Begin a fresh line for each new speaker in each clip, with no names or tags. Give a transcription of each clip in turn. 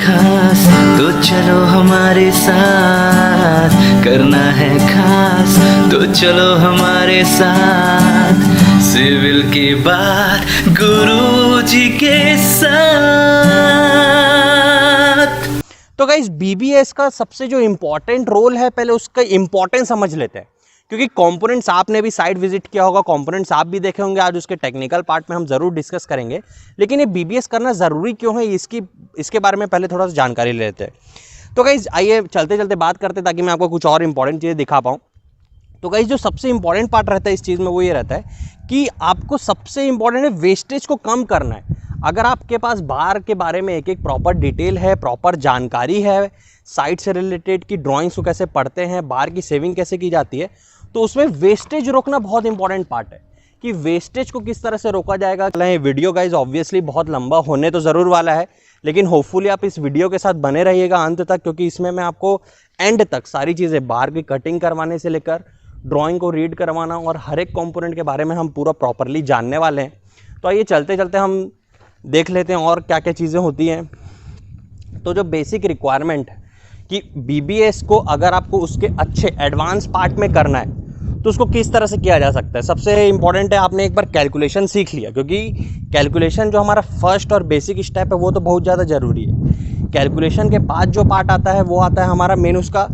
खास, तो चलो हमारे साथ, करना है खास तो चलो हमारे साथ, सिविल की बात गुरुजी के साथ।
तो गाइस बीबीएस का सबसे जो इम्पोर्टेंट रोल है, पहले उसका इम्पोर्टेंस समझ लेते हैं, क्योंकि कंपोनेंट्स आपने भी साइट विजिट किया होगा, कंपोनेंट्स आप भी देखे होंगे। आज उसके टेक्निकल पार्ट में हम जरूर डिस्कस करेंगे, लेकिन ये बीबीएस करना ज़रूरी क्यों है इसके बारे में पहले थोड़ा सा जानकारी ले लेते हैं। तो गाइस आइए चलते चलते बात करते हैं, ताकि मैं आपको कुछ और इंपॉर्टेंट चीज़ें दिखा पाऊँ। तो गाइस जो सबसे इंपॉर्टेंट पार्ट रहता है इस चीज़ में वो ये रहता है कि आपको सबसे इंपॉर्टेंट है वेस्टेज को कम करना है। अगर आपके पास बार के बारे में एक प्रॉपर डिटेल है, प्रॉपर जानकारी है, साइट से रिलेटेड की ड्राइंग्स को कैसे पढ़ते हैं, बार की सेविंग कैसे की जाती है, तो उसमें वेस्टेज रोकना बहुत इंपॉर्टेंट पार्ट है कि वेस्टेज को किस तरह से रोका जाएगा। ये वीडियो गाइज ऑब्वियसली बहुत लंबा होने तो ज़रूर वाला है, लेकिन होपफुली आप इस वीडियो के साथ बने रहिएगा अंत तक, क्योंकि इसमें मैं आपको एंड तक सारी चीज़ें, बार की कटिंग करवाने से लेकर ड्राइंग को रीड करवाना और हर एक कंपोनेंट के बारे में हम पूरा प्रॉपरली जानने वाले हैं। तो आइए चलते चलते हम देख लेते हैं और क्या क्या चीज़ें होती हैं। तो जो बेसिक रिक्वायरमेंट है कि बीबीएस को अगर आपको उसके अच्छे एडवांस पार्ट में करना है तो उसको किस तरह से किया जा सकता है। सबसे इंपॉर्टेंट है आपने एक बार कैलकुलेशन सीख लिया, क्योंकि कैलकुलेशन जो हमारा फर्स्ट और बेसिक स्टेप है वो तो बहुत ज़्यादा ज़रूरी है। कैलकुलेशन के बाद जो पार्ट आता है वो आता है हमारा मेन उसका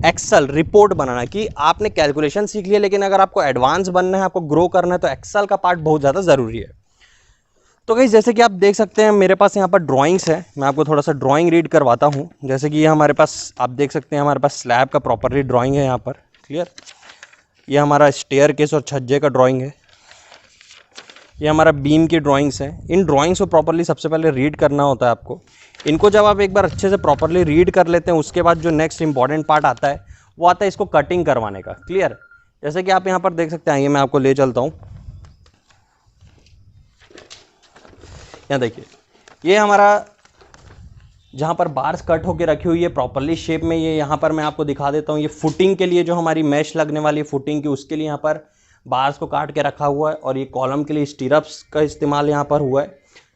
एक्सेल रिपोर्ट बनाना, कि आपने कैलकुलेशन सीख लिया, लेकिन अगर आपको एडवांस बनना है, आपको ग्रो करना है, तो एक्सेल का पार्ट बहुत ज़्यादा ज़रूरी है। तो गाइस जैसे कि आप देख सकते हैं मेरे पास यहाँ पर ड्राइंग्स है, मैं आपको थोड़ा सा ड्राइंग रीड करवाता हूँ। जैसे कि ये हमारे पास आप देख सकते हैं हमारे पास स्लैब का प्रॉपरली ड्राइंग है यहाँ पर, क्लियर। ये हमारा स्टेयर केस और छज्जे का ड्राइंग है, ये हमारा बीम की ड्राइंग्स है। इन ड्राइंग्स को प्रॉपरली सबसे पहले रीड करना होता है आपको। इनको जब आप एक बार अच्छे से प्रॉपरली रीड कर लेते हैं, उसके बाद जो नेक्स्ट इंपॉर्टेंट पार्ट आता है वो आता है इसको कटिंग करवाने का, क्लियर। जैसे कि आप यहाँ पर देख सकते हैं, ये मैं आपको ले चलता हूँ। यहाँ देखिए, ये हमारा जहाँ पर बार्स कट होके रखी हुई है प्रॉपरली शेप में, ये यहाँ पर मैं आपको दिखा देता हूँ। ये फुटिंग के लिए जो हमारी मैश लगने वाली है फुटिंग की, उसके लिए यहाँ पर बार्स को काट के रखा हुआ है, और ये कॉलम के लिए स्टीरअप्स का इस्तेमाल यहाँ पर हुआ है।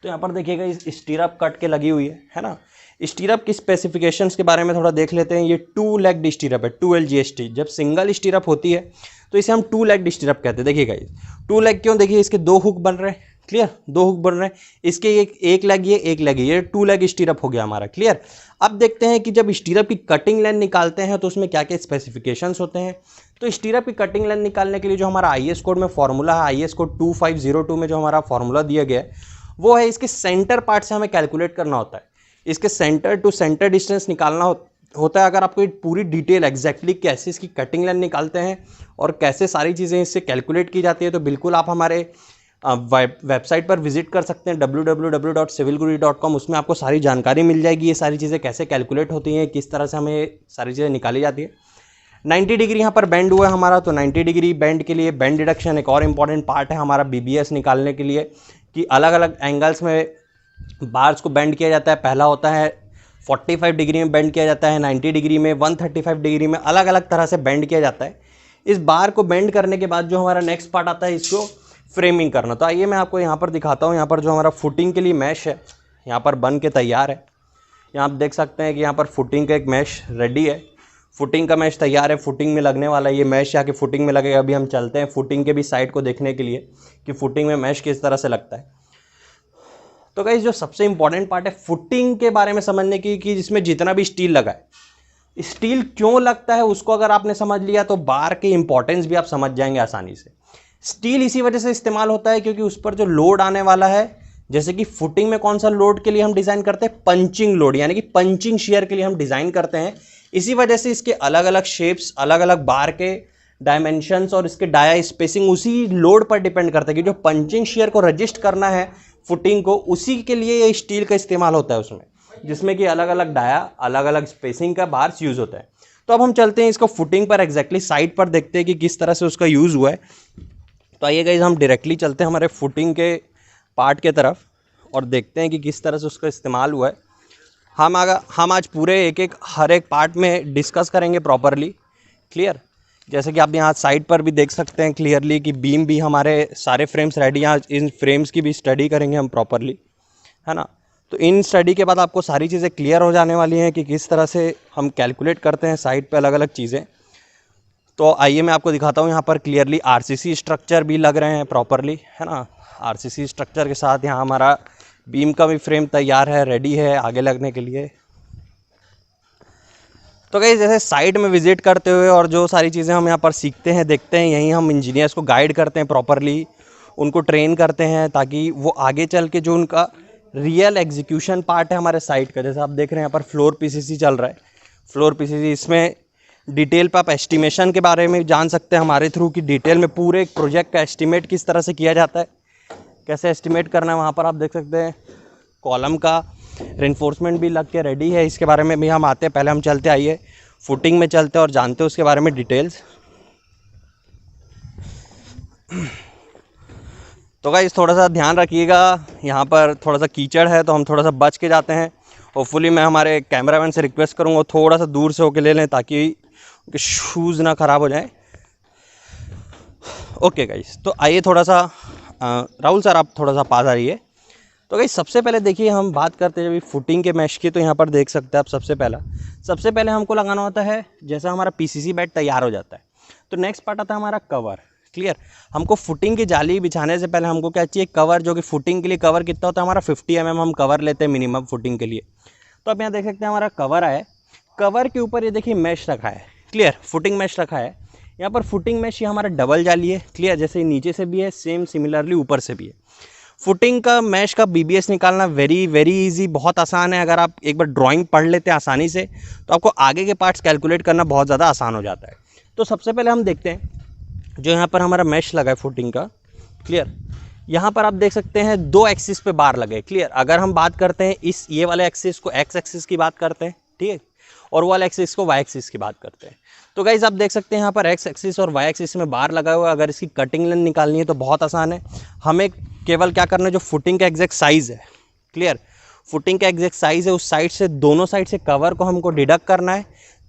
तो यहाँ पर देखिएगा इस स्टीरअप कट के लगी हुई है ना। स्टीरअप की स्पेसिफिकेशंस के बारे में थोड़ा देख लेते हैं। ये 2 लेग्ड स्टीरअप है, 2LGST। जब सिंगल स्टीरअप होती है तो इसे हम 2 लेग्ड स्टीरअप कहते हैं। देखिएगा 2 लेग क्यों, देखिए इसके 2 हुक बन रहे हैं, क्लियर, 2 हुक बन रहे हैं। इसके एक लेग ये, एक लेग ये 2 लेग स्टीरअप हो गया हमारा, क्लियर। अब देखते हैं कि जब स्टीरअप की कटिंग लेंथ निकालते हैं तो उसमें क्या क्या स्पेसिफिकेशंस होते हैं। तो स्टीरअप की कटिंग लेंथ निकालने के लिए जो हमारा IS कोड में फॉर्मूला है, IS कोड 2502 में जो हमारा फॉर्मूला दिया गया है वो है, इसके सेंटर पार्ट से हमें कैलकुलेट करना होता है। इसके सेंटर टू सेंटर डिस्टेंस निकालना होता है। अगर आपको पूरी डिटेल एग्जैक्टली कैसे इसकी कटिंग लेंथ निकालते हैं और कैसे सारी चीज़ें इससे कैलकुलेट की जाती है, तो बिल्कुल आप हमारे वेबसाइट पर विजिट कर सकते हैं www.civilguru.com। उसमें आपको सारी जानकारी मिल जाएगी, ये सारी चीज़ें कैसे कैलकुलेट होती हैं, किस तरह से हमें सारी चीज़ें निकाली जाती है। 90 डिग्री यहाँ पर बेंड हुआ है हमारा, तो 90 डिग्री बेंड के लिए बेंड डिडक्शन एक और इम्पॉर्टेंट पार्ट है हमारा बीबीएस निकालने के लिए, कि अलग अलग एंगल्स में बार्स को बेंड किया जाता है। पहला होता है 45 डिग्री में बेंड किया जाता है, 90 डिग्री में, 135 डिग्री में, अलग अलग तरह से बेंड किया जाता है। इस बार को बेंड करने के बाद जो हमारा नेक्स्ट पार्ट आता है, इसको फ्रेमिंग करना। तो आइए मैं आपको यहाँ पर दिखाता हूँ। यहाँ पर जो हमारा फुटिंग के लिए मैश है यहाँ पर बन के तैयार है। यहाँ आप देख सकते हैं कि यहाँ पर फुटिंग का एक मैश रेडी है, फुटिंग का मैश तैयार है, फुटिंग में लगने वाला है। ये मैश यहाँ के फुटिंग में लगेगा। अभी हम चलते हैं फुटिंग के भी साइड को देखने के लिए कि फुटिंग में मैश किस तरह से लगता है। तो गाइस जो सबसे इंपॉर्टेंट पार्ट है फुटिंग के बारे में समझने की, कि जिसमें जितना भी स्टील लगा है, स्टील क्यों लगता है उसको अगर आपने समझ लिया तो बार की इंपॉर्टेंस भी आप समझ जाएंगे आसानी से। स्टील इसी वजह से इस्तेमाल होता है क्योंकि उस पर जो लोड आने वाला है, जैसे कि फुटिंग में कौन सा लोड के लिए हम डिज़ाइन करते हैं, पंचिंग लोड, यानी कि पंचिंग शेयर के लिए हम डिज़ाइन करते हैं। इसी वजह से इसके अलग अलग शेप्स, अलग अलग बार के डायमेंशंस और इसके डाया स्पेसिंग उसी लोड पर डिपेंड करता है कि जो पंचिंग शेयर को रजिस्ट करना है फुटिंग को, उसी के लिए ये स्टील का इस्तेमाल होता है उसमें, जिसमें कि अलग अलग डाया, अलग अलग स्पेसिंग का बार्स यूज़ होता है। तो अब हम चलते हैं इसको फुटिंग पर एग्जैक्टली साइड पर देखते हैं कि किस तरह से उसका यूज़ हुआ है। तो आइए गाइस हम डायरेक्टली चलते हैं हमारे फुटिंग के पार्ट के तरफ और देखते हैं कि किस तरह से उसका इस्तेमाल हुआ है। हम आज पूरे हर एक पार्ट में डिस्कस करेंगे प्रॉपरली, क्लियर। जैसे कि आप यहाँ साइड पर भी देख सकते हैं क्लियरली कि बीम भी हमारे सारे फ्रेम्स रेडी, यहाँ इन फ्रेम्स की भी स्टडी करेंगे हम प्रॉपरली, है ना। तो इन स्टडी के बाद आपको सारी चीज़ें क्लियर हो जाने वाली हैं कि किस तरह से हम कैलकुलेट करते हैं साइट पे अलग अलग चीज़ें। तो आइए मैं आपको दिखाता हूँ। यहाँ पर क्लियरली आरसीसी स्ट्रक्चर भी लग रहे हैं प्रॉपरली, है ना। आरसीसी स्ट्रक्चर के साथ यहाँ हमारा बीम का भी फ्रेम तैयार है, रेडी है आगे लगने के लिए। तो गाइस जैसे साइट में विजिट करते हुए और जो सारी चीज़ें हम यहाँ पर सीखते हैं, देखते हैं, यहीं हम इंजीनियर्स को गाइड करते हैं प्रॉपरली, उनको ट्रेन करते हैं ताकि वो आगे चल के जो उनका रियल एग्जीक्यूशन पार्ट है हमारे साइट का, जैसे आप देख रहे हैं यहाँ पर फ्लोर पीसीसी चल रहा है। फ्लोर पीसीसी, इसमें डिटेल पे आप एस्टिमेशन के बारे में जान सकते हैं हमारे थ्रू कि डिटेल में पूरे एक प्रोजेक्ट का एस्टिमेट किस तरह से किया जाता है, कैसे एस्टिमेट करना है। वहाँ पर आप देख सकते हैं कॉलम का रेनफोर्समेंट भी लग के रेडी है। इसके बारे में भी हम आते हैं, पहले हम चलते, आइए फुटिंग में चलते हैं और जानते हैं उसके बारे में डिटेल्स। तो गाइस थोड़ा सा ध्यान रखिएगा, यहाँ पर थोड़ा सा कीचड़ है तो हम थोड़ा सा बच के जाते हैं। होपफुली मैं हमारे कैमरामैन से रिक्वेस्ट करूँगा थोड़ा सा दूर से होके ले लें ताकि उनके शूज़ ना ख़राब हो जाएं। ओके गाइस, तो आइए थोड़ा सा राहुल सर आप थोड़ा सा पास आ रही है। तो गाइस सबसे पहले देखिए हम बात करते हैं जब फुटिंग के मैश की, तो यहाँ पर देख सकते हैं आप सबसे पहले हमको लगाना होता है, जैसा हमारा पीसीसी बेड तैयार हो जाता है तो नेक्स्ट पार्ट आता है हमारा कवर। क्लियर, हमको फुटिंग की जाली बिछाने से पहले हमको क्या चाहिए, कवर, जो कि फुटिंग के लिए कवर कितना होता है हमारा 50 mm हम कवर लेते हैं मिनिमम फुटिंग के लिए। तो आप यहाँ देख सकते हैं हमारा कवर है, कवर के ऊपर ये देखिए मैश रखा है। क्लियर, फुटिंग मैश रखा है यहाँ पर। फुटिंग मैश ये हमारा डबल जाली है। क्लियर, जैसे नीचे से भी है सेम सिमिलरली ऊपर से भी है। फुटिंग का मैश का बीबीएस निकालना वेरी इजी, बहुत आसान है। अगर आप एक बार ड्राइंग पढ़ लेते हैं आसानी से तो आपको आगे के पार्ट्स कैलकुलेट करना बहुत ज़्यादा आसान हो जाता है। तो सबसे पहले हम देखते हैं जो यहाँ पर हमारा मैश लगा है फुटिंग का। क्लियर, यहाँ पर आप देख सकते हैं 2 एक्सिस पे बार लगे। क्लियर, अगर हम बात करते हैं ये वाले एक्सिस को एक्स एक्सिस की बात करते हैं, ठीक है, और वाले एक्सिस को वाई एक्सिस की बात करते हैं। तो गाइज आप देख सकते हैं यहाँ पर एक्स एक्सिस और वाई एक्सिस में बार लगा हुआ है। अगर इसकी कटिंग लेंथ निकालनी है तो बहुत आसान है, हमें केवल क्या करना है, जो फुटिंग का एग्जैक्ट साइज़ है, क्लियर, फुटिंग का एग्जैक्ट साइज़ है उस साइड से, दोनों साइड से कवर को हमको डिडक्ट करना है।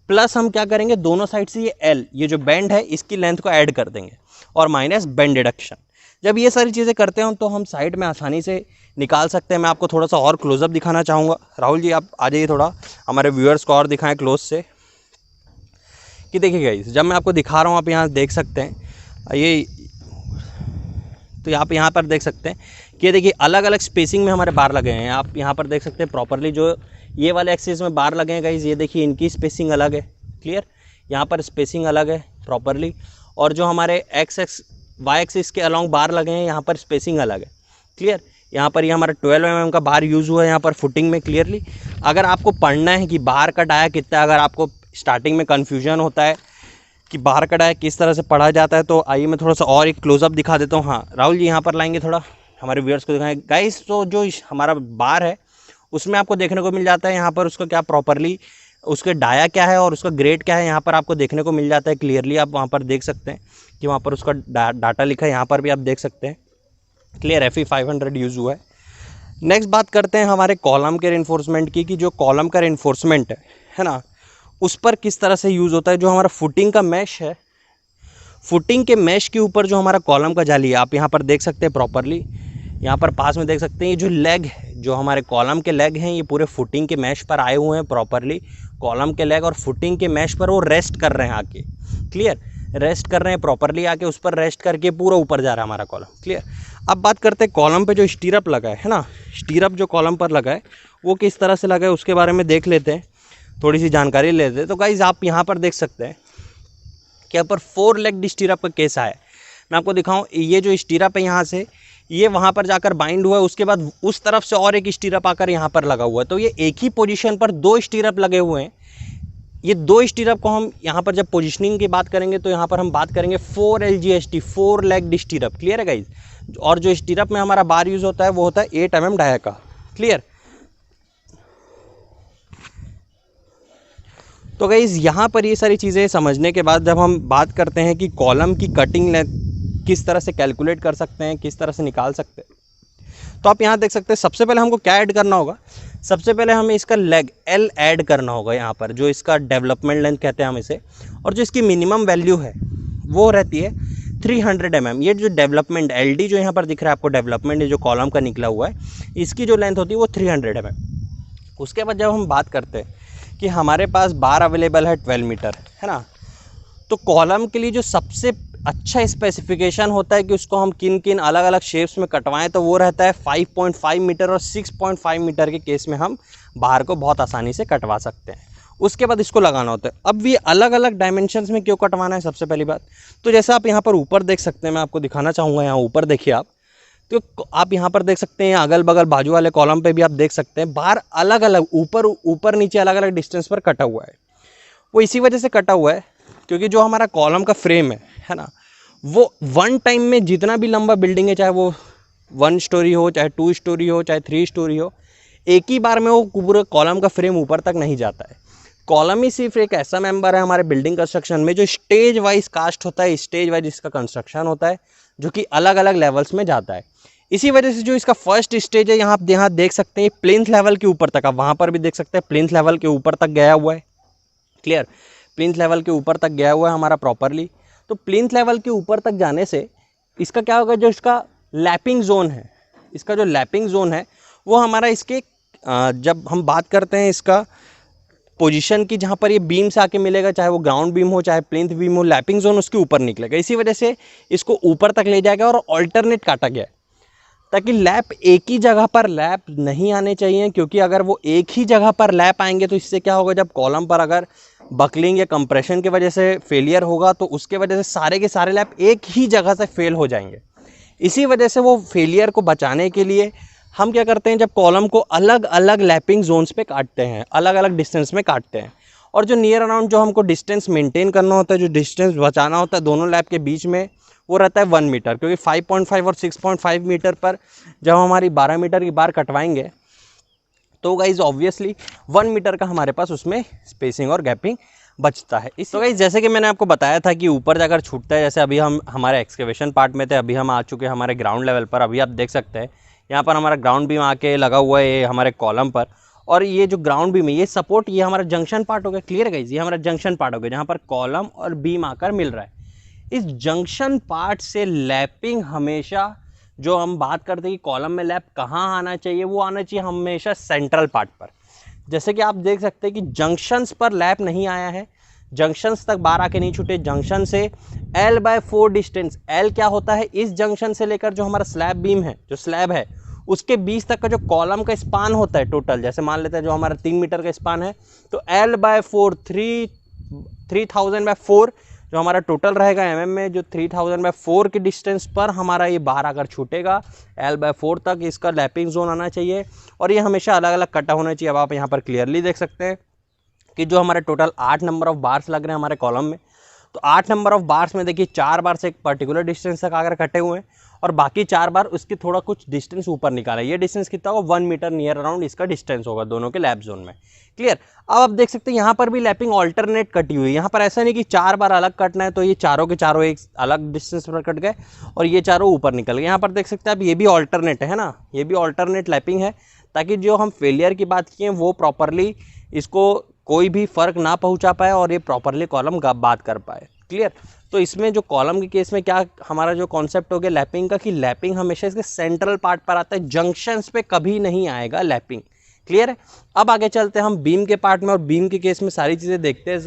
प्लस हम क्या करेंगे, दोनों साइड से ये एल, ये जो बेंड है इसकी लेंथ को ऐड कर देंगे, और माइनस बेंड डिडक्शन। जब ये सारी चीज़ें करते हैं तो हम साइड में आसानी से निकाल सकते हैं। मैं आपको थोड़ा सा और क्लोजअप दिखाना चाहूँगा। राहुल जी आप आ जाइए, थोड़ा हमारे व्यूअर्स को और दिखाएं क्लोज से कि देखिए गाइस, जब मैं आपको दिखा रहा हूँ आप यहाँ देख सकते हैं ये, तो आप यहाँ पर देख सकते हैं कि ये देखिए अलग अलग स्पेसिंग में हमारे बार लगे हैं। आप यहाँ पर देख सकते हैं प्रॉपरली जो ये वाले एक्सिस में बार लगे हैं गाइस, ये देखिए इनकी स्पेसिंग अलग है। क्लियर, यहाँ पर स्पेसिंग अलग है प्रॉपरली, और जो हमारे वाई एक्सिस के अलॉन्ग बार लगे हैं यहाँ पर स्पेसिंग अलग है। क्लियर, यहाँ पर ये हमारा 12 mm का बार यूज़ हुआ है यहाँ पर फुटिंग में। क्लियरली अगर आपको पढ़ना है कि बार का डाया कितना है, अगर आपको स्टार्टिंग में कन्फ्यूजन होता है कि बार का डाया किस तरह से पढ़ा जाता है, तो आइए मैं थोड़ा सा और एक क्लोजअप दिखा देता हूँ। हाँ राहुल जी यहाँ पर लाएंगे, थोड़ा हमारे व्यूअर्स को दिखाएं गाइस। तो जो हमारा बार है उसमें आपको देखने को मिल जाता है यहाँ पर उसका क्या प्रॉपरली, उसके डाया क्या है और उसका ग्रेड क्या है, यहाँ पर आपको देखने को मिल जाता है। क्लियरली आप वहाँ पर देख सकते हैं कि वहाँ पर उसका डाटा लिखा है, यहाँ पर भी आप देख सकते हैं। क्लियर, FE 500 यूज़ हुआ है। नेक्स्ट बात करते हैं हमारे कॉलम के रेनफोर्समेंट की, कि जो कॉलम का रेनफोर्समेंट है ना, उस पर किस तरह से यूज़ होता है। जो हमारा फुटिंग का मैश है, फुटिंग के मैश के ऊपर जो हमारा कॉलम का जाली है, आप यहाँ पर देख सकते हैं प्रॉपरली, यहाँ पर पास में देख सकते हैं ये जो लेग है, जो हमारे कॉलम के लेग हैं, ये पूरे फुटिंग के मैश पर आए हुए हैं प्रॉपरली। कॉलम के लेग और फुटिंग के मैश पर वो रेस्ट कर रहे हैं आके। क्लियर, रेस्ट कर रहे हैं प्रॉपरली आके, उस पर रेस्ट करके पूरा ऊपर जा रहा है हमारा कॉलम। क्लियर, अब बात करते हैं कॉलम पे जो स्टीरअप लगा है ना, स्टीरअप जो कॉलम पर लगा है वो किस तरह से लगा है उसके बारे में देख लेते हैं, थोड़ी सी जानकारी लेते हैं। तो गाइज आप यहाँ पर देख सकते हैं कि यहाँ पर 4 लेग स्टीरअप का केस आया है। मैं आपको दिखाऊँ, ये जो स्टीरअप है यहाँ से ये वहाँ पर जाकर बाइंड हुआ है, उसके बाद उस तरफ से और एक स्टीरअप आकर यहाँ पर लगा हुआ है। तो ये एक ही पोजीशन पर 2 स्टीरअप लगे हुए हैं। ये 2 स्टीरअप को हम यहाँ पर जब पोजीशनिंग की बात करेंगे तो यहाँ पर हम बात करेंगे 4 LGST, 4 लेग स्टीरअप। क्लियर है गाइज, और जो स्टीरअप में हमारा बार यूज़ होता है वो होता है 8 mm डाया का। क्लियर, तो गाइज यहाँ पर ये सारी चीज़ें समझने के बाद जब हम बात करते हैं कि कॉलम की कटिंग लेंथ किस तरह से कैलकुलेट कर सकते हैं, किस तरह से निकाल सकते हैं, तो आप यहाँ देख सकते हैं सबसे पहले हमको क्या ऐड करना होगा। सबसे पहले हमें इसका लेग L ऐड करना होगा यहाँ पर, जो इसका डेवलपमेंट लेंथ कहते हैं हम इसे, और जो इसकी मिनिमम वैल्यू है वो रहती है 300 mm। ये जो डेवलपमेंट LD जो यहाँ पर दिख रहा है आपको, डेवलपमेंट जो कॉलम का निकला हुआ है, इसकी जो लेंथ होती है वो 300 mm। उसके बाद जब हम बात करते हैं कि हमारे पास बार अवेलेबल है 12 मीटर, है ना, तो कॉलम के लिए जो सबसे अच्छा स्पेसिफिकेशन होता है कि उसको हम किन किन अलग अलग शेप्स में कटवाएं, तो वो रहता है 5.5 मीटर और 6.5 मीटर के केस में हम बाहर को बहुत आसानी से कटवा सकते हैं। उसके बाद इसको लगाना होता है। अब ये अलग अलग डायमेंशंस में क्यों कटवाना है, सबसे पहली बात तो जैसे आप यहाँ पर ऊपर देख सकते हैं, मैं आपको दिखाना चाहूँगा, यहाँ ऊपर देखिए आप, तो आप यहाँ पर देख सकते हैं, अगल बगल बाजू वाले कॉलम पे भी आप देख सकते हैं, बाहर अलग अलग ऊपर नीचे अलग अलग डिस्टेंस पर कटा हुआ है। वो इसी वजह से कटा हुआ है क्योंकि जो हमारा कॉलम का फ्रेम है ना, वो वन टाइम में जितना भी लंबा बिल्डिंग है, चाहे वो 1 स्टोरी हो, चाहे 2 स्टोरी हो, चाहे 3 स्टोरी हो, एक ही बार में वो पूरे कॉलम का फ्रेम ऊपर तक नहीं जाता है। कॉलम ही सिर्फ एक ऐसा मेंबर है हमारे बिल्डिंग कंस्ट्रक्शन में जो स्टेज वाइज कास्ट होता है, स्टेज वाइज इसका कंस्ट्रक्शन होता है, जो कि अलग अलग लेवल्स में जाता है। इसी वजह से जो इसका फर्स्ट स्टेज है, यहाँ देख सकते हैं प्लिंथ लेवल के ऊपर तक, आप वहाँ पर भी देख सकते हैं प्लिंथ लेवल के ऊपर तक गया हुआ है। क्लियर, प्लिंथ लेवल के ऊपर तक गया हुआ है हमारा प्रॉपरली। तो प्लिंथ लेवल के ऊपर तक जाने से इसका क्या होगा, जो इसका लैपिंग जोन है, इसका जो लैपिंग जोन है वो हमारा इसके जब हम बात करते हैं इसका पोजीशन की, जहाँ पर ये बीम से आके मिलेगा, चाहे वो ग्राउंड बीम हो चाहे प्लिंथ बीम हो, लैपिंग जोन उसके ऊपर निकलेगा। इसी वजह से इसको ऊपर तक ले जाएगा और ऑल्टरनेट काटा गया है ताकि लैप एक ही जगह पर लैप नहीं आने चाहिए, क्योंकि अगर वो एक ही जगह पर लैप आएंगे तो इससे क्या होगा, जब कॉलम पर अगर बकलिंग या कंप्रेशन की वजह से फेलियर होगा तो उसके वजह से सारे के सारे लैप एक ही जगह से फेल हो जाएंगे। इसी वजह से वो फेलियर को बचाने के लिए हम क्या करते हैं, जब कॉलम को अलग अलग लैपिंग जोन्स पे काटते हैं, अलग अलग डिस्टेंस में काटते हैं, और जो नियर अराउंड जो हमको डिस्टेंस मेंटेन करना होता है, जो डिस्टेंस बचाना होता है दोनों लैप के बीच में, वो रहता है 1 मीटर। क्योंकि 5.5 और 6.5 मीटर पर जब हमारी 12 मीटर की बार कटवाएंगे तो गाइज ऑब्वियसली 1 मीटर का हमारे पास उसमें स्पेसिंग और गैपिंग बचता है। इस तो गाइज जैसे कि मैंने आपको बताया था कि ऊपर जाकर छूटता है, जैसे अभी हम हमारे एक्सकेवेशन पार्ट में थे, अभी हम आ चुके हैं हमारे ग्राउंड लेवल पर। अभी आप देख सकते हैं यहाँ पर हमारा ग्राउंड बीम आके लगा हुआ है हमारे कॉलम पर, और ये जो ग्राउंड बीम है ये सपोर्ट, ये हमारा जंक्शन पार्ट हो गया। क्लियर गाइज, ये हमारा जंक्शन पार्ट हो गया जहाँ पर कॉलम और बीम आकर मिल रहा है। इस जंक्शन पार्ट से लैपिंग हमेशा, जो हम बात करते हैं कि कॉलम में लैप कहाँ आना चाहिए, वो आना चाहिए हमेशा सेंट्रल पार्ट पर। जैसे कि आप देख सकते हैं कि जंक्शंस पर लैप नहीं आया है, जंक्शंस तक बार आके नहीं छूटे। जंक्शन से L/4 डिस्टेंस, L क्या होता है, इस जंक्शन से लेकर जो हमारा स्लैब बीम है, जो स्लैब है उसके बीच तक का जो कॉलम का स्पान होता है टोटल, जैसे मान लेते हैं जो हमारा 3 मीटर का स्पान है, तो L/4 3000/4 जो हमारा टोटल रहेगा mm में, जो 3000/4 के डिस्टेंस पर हमारा ये बाहर आकर छूटेगा, L/4 तक इसका लैपिंग जोन आना चाहिए, और ये हमेशा अलग अलग कटा होना चाहिए। अब आप यहाँ पर क्लियरली देख सकते हैं कि जो हमारे टोटल 8 नंबर ऑफ बार्स लग रहे हैं हमारे कॉलम में, तो 8 नंबर ऑफ बार्स में देखिए 4 बार से एक पर्टिकुलर डिस्टेंस तक आकर कटे हुए हैं, और बाकी 4 बार उसके थोड़ा कुछ डिस्टेंस ऊपर निकाला है। ये डिस्टेंस कितना होगा, 1 मीटर नियर अराउंड इसका डिस्टेंस होगा दोनों के लैप जोन में। क्लियर, अब आप देख सकते हैं यहाँ पर भी लैपिंग ऑल्टरनेट कटी हुई है। यहाँ पर ऐसा नहीं कि 4 बार अलग कटना है तो ये चारों के चारों एक अलग डिस्टेंस पर कट गए और ये चारों ऊपर निकल गए। यहाँ पर देख सकते हैं आप, ये भी ऑल्टरनेट है ना, ये भी ऑल्टरनेट लैपिंग है, ताकि जो हम फेलियर की बात किए वो प्रॉपरली इसको कोई भी फ़र्क ना पहुंचा पाए और ये प्रॉपरली कॉलम का बात कर पाए। क्लियर, तो इसमें जो कॉलम के केस में क्या हमारा जो कॉन्सेप्ट हो गया लैपिंग का, कि लैपिंग हमेशा इसके सेंट्रल पार्ट पर आता है, जंक्शंस पे कभी नहीं आएगा लैपिंग। क्लियर है, अब आगे चलते हैं हम बीम के पार्ट में, और बीम के केस में सारी चीज़ें देखते हैं।